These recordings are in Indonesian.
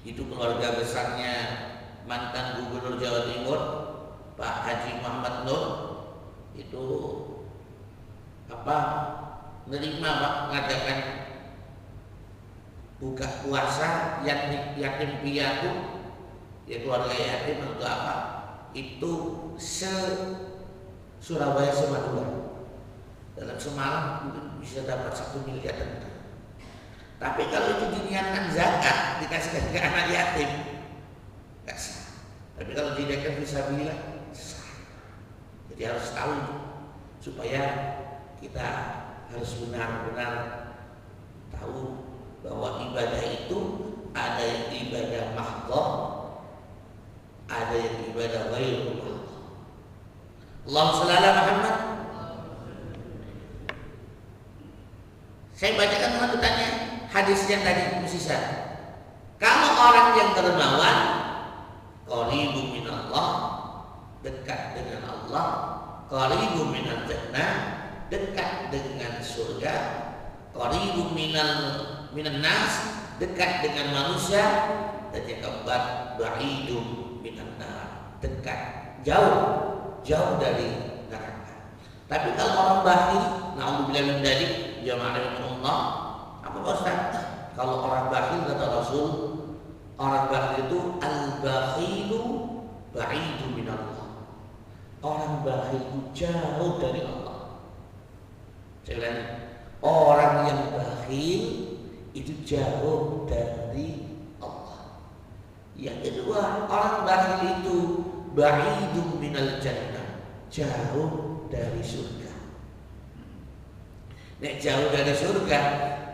Itu keluarga besarnya mantan Gubernur Jawa Timur Pak Haji Muhammad Nur. Itu nerima Pak mengadakan buka puasa yatim piatu, ya keluarga yatim atau apa, itu Surabaya Semadura. Dalam semalam bisa dapat 1 miliar lebih. Tapi kalau itu diniatkan zakat dikasihkan ke anak yatim, nggak sah. Tapi kalau diniatkan fisabilillah sah. Jadi harus tahu itu, supaya kita harus benar-benar tahu bahwa ibadah itu ada yang ibadah mahdhah, ada yang ibadah ghairul mahdhah. Allahumma shalli ala Muhammad. Saya bacakan lanjutannya hadis yang tadi musisah. Kalau orang yang dermawan, qaribun minallah, dekat dengan Allah, qaribun minal jannah, dekat dengan surga, qaribun minan nas, dekat dengan manusia, dan yang keempat ba'idun minan nar, dekat, jauh dari neraka. Tapi kalau orang bakhil, na'udzubillah min dzalik, jamaah Allah, apa Ustaz? Kalau orang bakhil kata Rasul, orang bakhil itu al-bakhilu ba'idu minallah. Orang bakhil itu jauh dari Allah. Saya ulangi, orang yang bakhil itu jauh dari Allah. Yang kedua, orang bakhil itu ba'idu minal jannah, jauh dari surga. Nek jauh dari surga,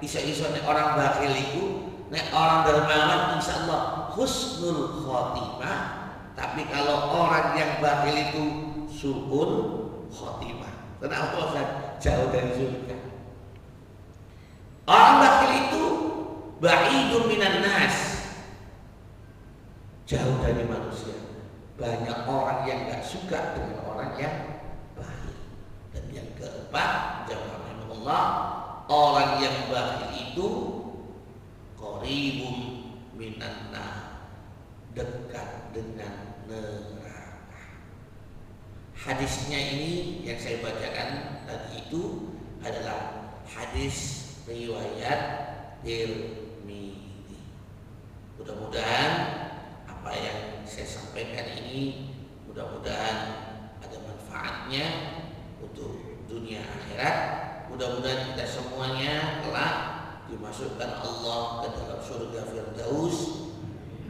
iso-iso nek orang bakhil itu, nek orang dermawan insyaallah husnul khotimah. Tapi kalau orang yang bakhil itu su'ul khotimah. Kenapa Ustaz? Jauh dari surga. Orang bakhil itu ba'idun minan nas, jauh dari manusia. Banyak orang yang gak suka dengan orang yang bakhil. Dan yang keempat, jamaah Allah, orang yang bakhil itu qaribun minan nar, dekat dengan neraka. Hadisnya ini yang saya bacakan tadi itu adalah hadis riwayat Tirmidzi. Mudah-mudahan apa yang saya sampaikan ini mudah-mudahan ada manfaatnya untuk dunia akhirat. Mudah-mudahan kita semuanya kelak dimasukkan Allah ke dalam surga Firdaus,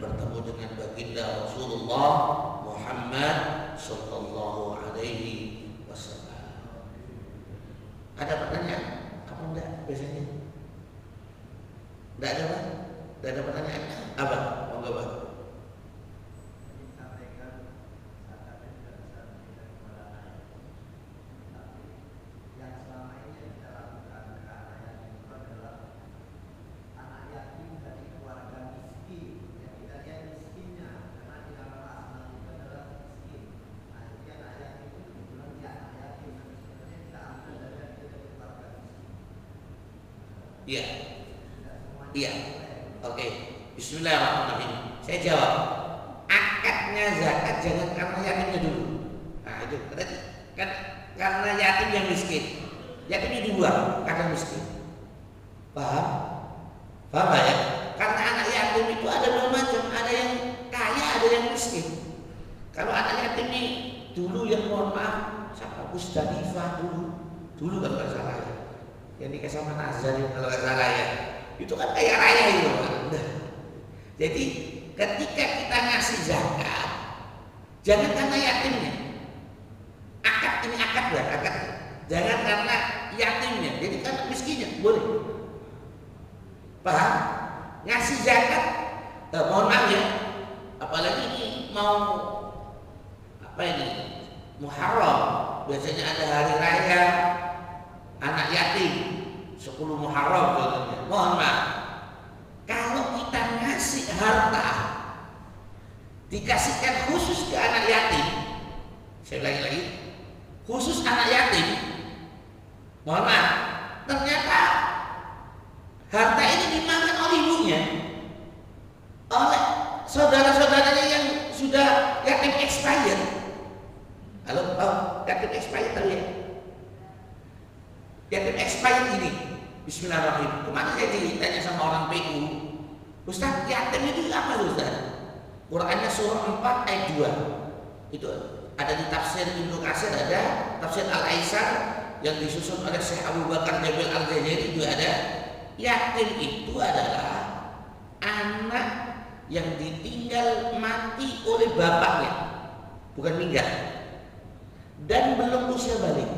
bertemu dengan baginda Rasulullah Muhammad sallallahu alaihi wasallam. Ada pertanyaan? Apa enggak biasanya? Enggak ada, Pak? Enggak ada pertanyaan? Apa? Monggo, Pak. Iya, iya, oke. Bismillahirrahmanirrahim. Saya jawab, akadnya zakat jangan karena yatimnya dulu. Nah itu berarti kan karena yatim yang miskin, yatimnya dibuang karena miskin. Paham? Paham ya? Karena anak yatim itu ada dua macam, ada yang kaya, ada yang miskin. Kalau anak yatim ini dulu yang mohon maaf, siapa Musdalifah dulu kan nggak salah ya. Yang nikah sama Nazar kalau nggak salah ya, itu kan kaya raya itu kan. Jadi ketika kita ngasih zakat, jangan karena yatimnya. Akad ini akad. Jangan karena yatimnya. Jadi karena miskinnya boleh. Paham? Ngasih zakat, mohon maaf ya. Apalagi ini mau apa ini? Muharram. Biasanya ada hari raya anak yatim 10 Muharram contohnya. Mohon maaf, kalau kita ngasih harta dikasihkan khusus ke anak yatim, saya ulangi lagi, khusus anak yatim, mohon maaf, ternyata harta ini dimakan oleh ibunya, oleh saudara-saudaranya yang sudah yatim expired. Halo, yatim expired tahu ya? Yatim expired ini, bismillahirrahmanirrahim. Kemarin saya ditanya sama orang PU, Ustaz, yatim itu apa Ustaz? Qurannya surah 4 ayat 2. Itu ada di tafsir Ibnu Katsir, ada tafsir Al-Aisar yang disusun oleh Syekh Abu Bakar Jabil Al-Jazairi juga ada. Yatim itu adalah anak yang ditinggal mati oleh bapaknya, bukan meninggal, dan belum usia balik.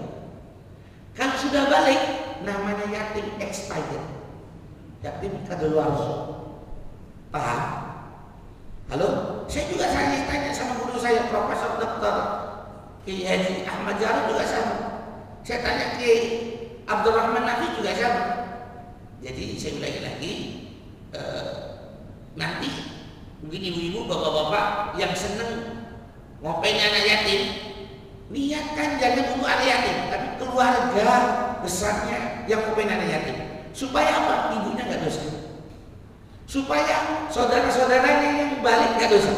Kalau sudah balik, namanya yatim expired, yatim kadaluarsa. Paham? Halo? Saya juga tanya sama guru saya, Profesor Dr. Kiai Haji Ahmad Jarot juga sama. Saya tanya ke Abdurrahman Nafi juga sama. Jadi saya ulangi lagi, nanti mungkin ibu-ibu, bapak-bapak yang seneng ngopain anak yatim, niatkan jangan untuk anak yatim, tapi keluarga besarnya yang ngopain anak yatim. Supaya apa? Ibunya nggak dosa. Supaya saudara-saudaranya yang balik nggak dosa.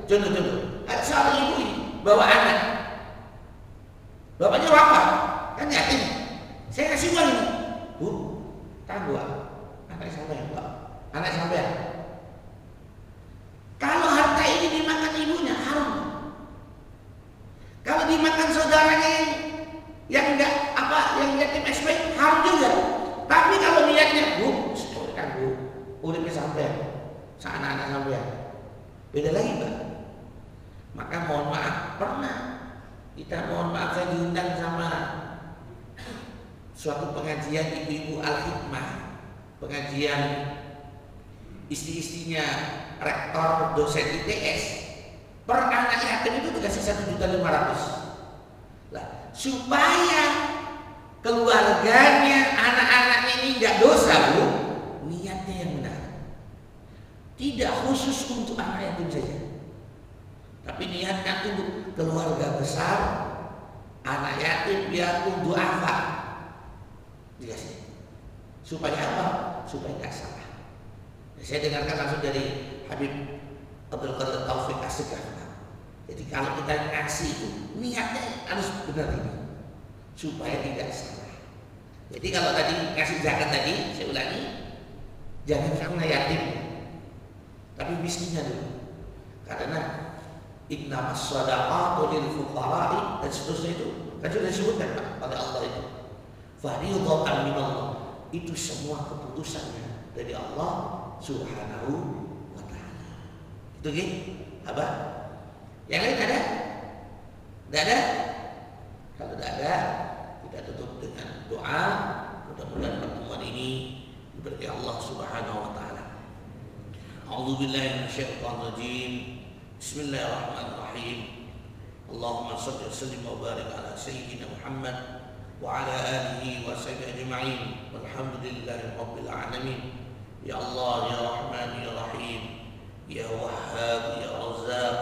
Contoh-contoh, ada seorang ibu ini bawa anak, bapaknya wafat, kan yatim. Saya kasih uang ini, Bu, tangguh, anak sampai Pak, anak sampai. Kalau harta ini dimakan ibunya haram. Kalau dimakan saudaranya yang enggak apa, yang yatim expired, haram juga. Tapi kalau niatnya, Bu, kan Bu, uripnya sampai, anak-anak sampai, beda lagi Mbak. Maka mohon maaf, pernah kita mohon maaf saya diundang sama suatu pengajian ibu-ibu Al-Hikmah, pengajian istri-istrinya rektor dosen ITS, per anak yatim itu dikasih 1.500.000. Lah, supaya keluarganya, anak-anaknya ini nggak dosa, Bu, niatnya yang benar. Tidak khusus untuk anak yatim saja, tapi niatkan untuk keluarga besar, anak yatim biarpun du'afa dikasih. Supaya apa? Supaya nggak salah. Saya dengarkan langsung dari Habib Abdul Qadir Taufik As-Segaf. Jadi kalau kita ngasih itu niatnya harus benar ini, supaya tidak salah. Jadi kalau tadi ngasih zakat tadi, saya ulangi, jangan karena yatim, tapi miskinnya dulu. Karena innamas shadaqatu lil fuqara'i dan seterusnya itu kan sudah disebutkan oleh Allah itu. Fardhatan minallah, itu semua keputusannya dari Allah Subhanahu wa ta'ala. Itu gitu, apa? Yang lain ada? Tidak ada? Kalau tidak ada, kita tutup dengan doa. Mudah-mudahan pertemuan ini diberkahi Allah Subhanahu wa ta'ala. A'udzubillahi minasyaitonir rajim. Bismillahirrahmanirrahim. Allahumma shalli wa sallim wa barik ala sayyidina Muhammad wa ala alihi wa sahbihi ajma'in. Walhamdulillahi rabbil alamin. Ya Allah, ya Rahman, ya Rahim, ya Wahhab, ya Razzaq,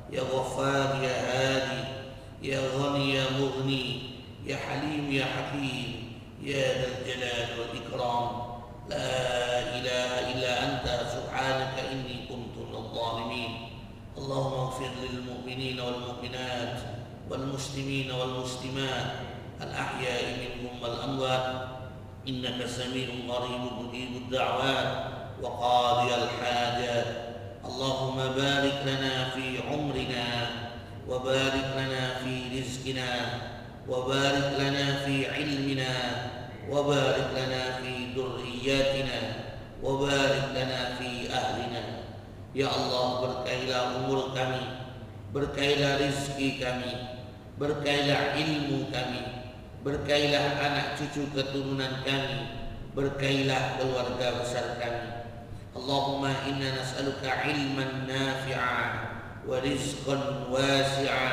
ya Ghaffar, ya Hadi, ya Ghani, ya Mughni, ya Halim, ya Hakim, ya Dzal Jalal wal Ikram. La ilaha illa anta subhanaka inni kuntu minadh dhalimin. Allahumma ighfir lil mu'minina wal mu'minat wal muslimina wal muslimat al ahya'i minhum wal amwat. Innaka sami'un qaribun mujibud da'wat wa qadiyal hajat. Allahumma barik lana fi umrina wa barik lana fi rizqina wa barik lana fi ilmina wa barik lana fi dhurriyyatina wa barik lana fi ahlina. Ya Allah, berkailah umur kami, berkailah rizki kami, berkailah ilmu kami, berkailah anak cucu keturunan kami, berkailah keluarga besar kami. Allahumma inna nas'aluka ilman nafi'a wa rizqan wasi'a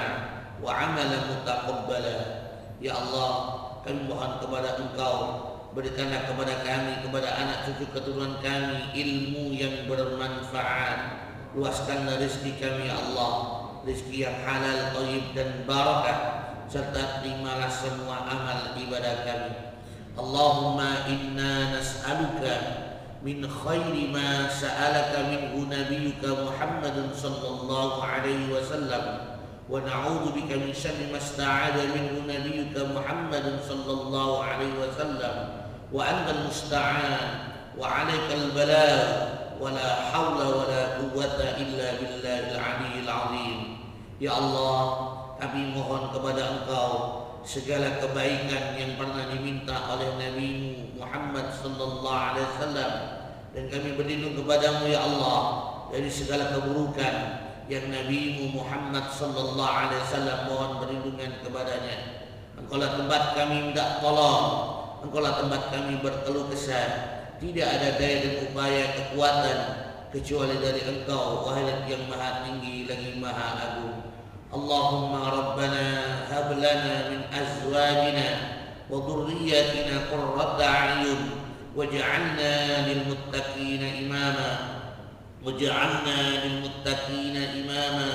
wa amalan mutaqabbala. Ya Allah, kami mohon kepada Engkau, berikanlah kepada kami, kepada anak cucu keturunan kami ilmu yang bermanfaat. Luaskanlah rezeki kami ya Allah, rezeki yang halal, thayyib dan barakah, serta terimalah semua amal ibadah kami. Allahumma inna nas'aluka min khairi ma sa'alaka minhu nabiyyuka Muhammadun sallallahu alaihi wasallam wa na'udzu bika min syarri ma sta'adha minhu nabiyyuka Muhammadun sallallahu alaihi wasallam wa antal musta'an wa 'alaikal balagh wa la haula wa la quwwata illa billahil 'aliyyil 'azim. Ya Allah, kami mohon kepada Engkau segala kebaikan yang pernah diminta oleh Nabi Muhammad sallallahu alaihi wasallam, dan kami berlindung kepadamu ya Allah dari segala keburukan yang Nabi Muhammad sallallahu alaihi wasallam mohon perlindungan kepadanya. Engkaulah tempat kami minta tolong, Engkaulah tempat kami berkeluh kesah. Tidak ada daya dan upaya kekuatan kecuali dari Engkau, wahai yang maha tinggi lagi maha agung. Allahumma rabbana hab lana min azwajina wa dhurriyyatina qurrata a'yun waj'alna lil muttaqina imama waj'alna lil muttaqina imama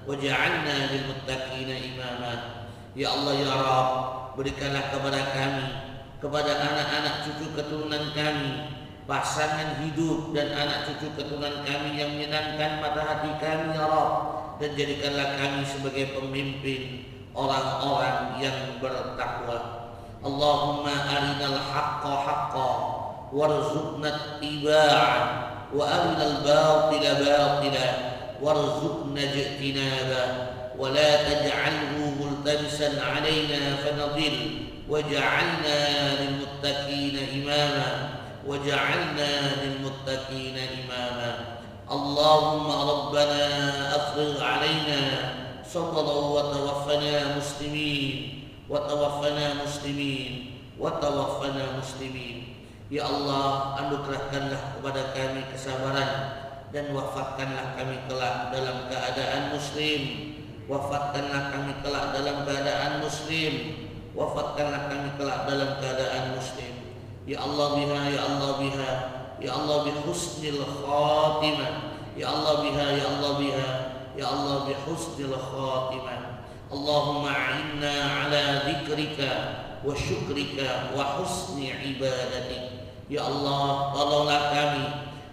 waj'alna lil muttaqina imama. Ya Allah ya Rabb, berikanlah kepada kami, kepada anak-anak cucu keturunan kami, pasangan hidup dan anak cucu keturunan kami yang menyenangkan mata hati kami ya Rabb, dan jadikanlah kami sebagai pemimpin orang-orang yang bertakwa. Allahumma arinal haqqa haqqa warzuqna ittiba'ah wa arinal batila batila warzuqna ijtinabah wa la taj'alhu multabisan 'alaina fanadil waj'alna lil muttaqina imama waj'alna lil muttaqina imama. Allahumma rabbana afrigh 'alaina sabran wa tawaffana muslimin wa tawaffana muslimin wa tawaffana muslimin. Ya Allah, anugerahkanlah kepada kami kesabaran dan wafatkanlah kami kelak dalam keadaan muslim. Wafatkanlah kami kelak dalam keadaan muslim. Wafatkanlah kami kelak dalam keadaan muslim. Ya Allah biha, ya Allah biha, ya Allah bi husnil khatimah. Ya Allah biha, ya Allah biha, ya Allah bi husnil khatimah. Allahumma a'inna ala dzikrika wa syukrika wa husni ibadatik. Ya Allah, tolonglah kami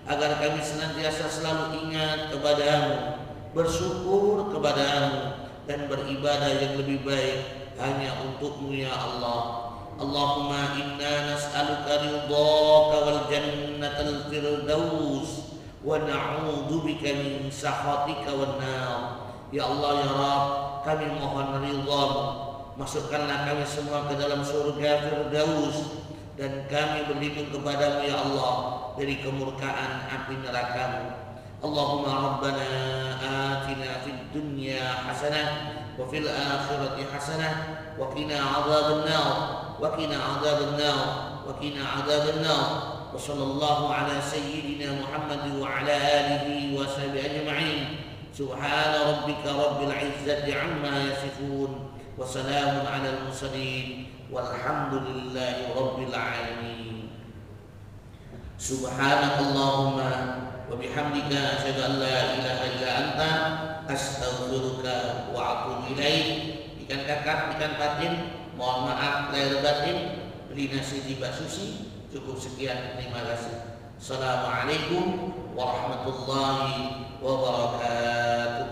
agar kami senantiasa selalu ingat kepadamu, bersyukur kepadamu, dan beribadah yang lebih baik hanya untukmu ya Allah. Allahumma inna nas'aluka ridhaka wal jannatal firdaus wa na'udzu bika min sakhatika wan nar. Ya Allah ya Rabb, kami mohon ridhamu, masukkanlah kami semua ke dalam surga firdaus, dan kami berlindung kepadamu ya Allah dari kemurkaan api neraka-Mu. Allahumma rabbana atina fid dunya hasanah wa fil akhirati hasanah wa qina adzabannar wa qina adzabannar wa qina adzabannar. Wa sallallahu ala sayyidina Muhammad wa ala alihi wa sahbihi ajma'in. Subhana rabbika rabbil izzati amma yasifun wa salamun ala al mursalin walhamdulillahi rabbil alamin. Subhanakallahumma wa bihamdika asyhadu an la ilaha illa anta astaghfiruka wa atubu ilaik. Ikan kakap, ikan patin, mohon maaf lahir batin. Beli nasi di Mbak Susi. Cukup sekian, terima kasih. Assalamualaikum warahmatullahi wabarakatuh.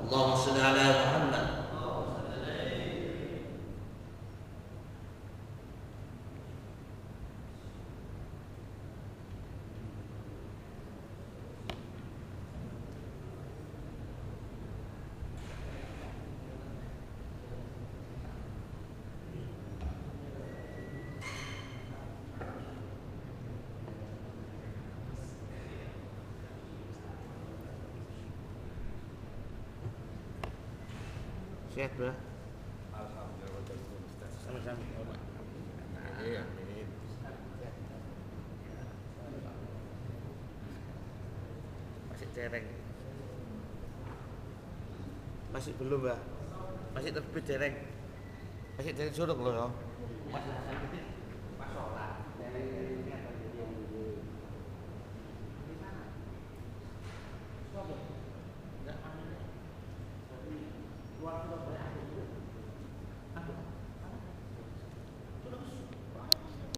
Allahumma shalli ala Muhammad. Sehat bro? Alhamdulillah, Ustaz. Sama-sama. Iya, amin. Masih cereng. Masih belum, Mbak. Masih terbit cereng. Masih cereng suruk loh. Masih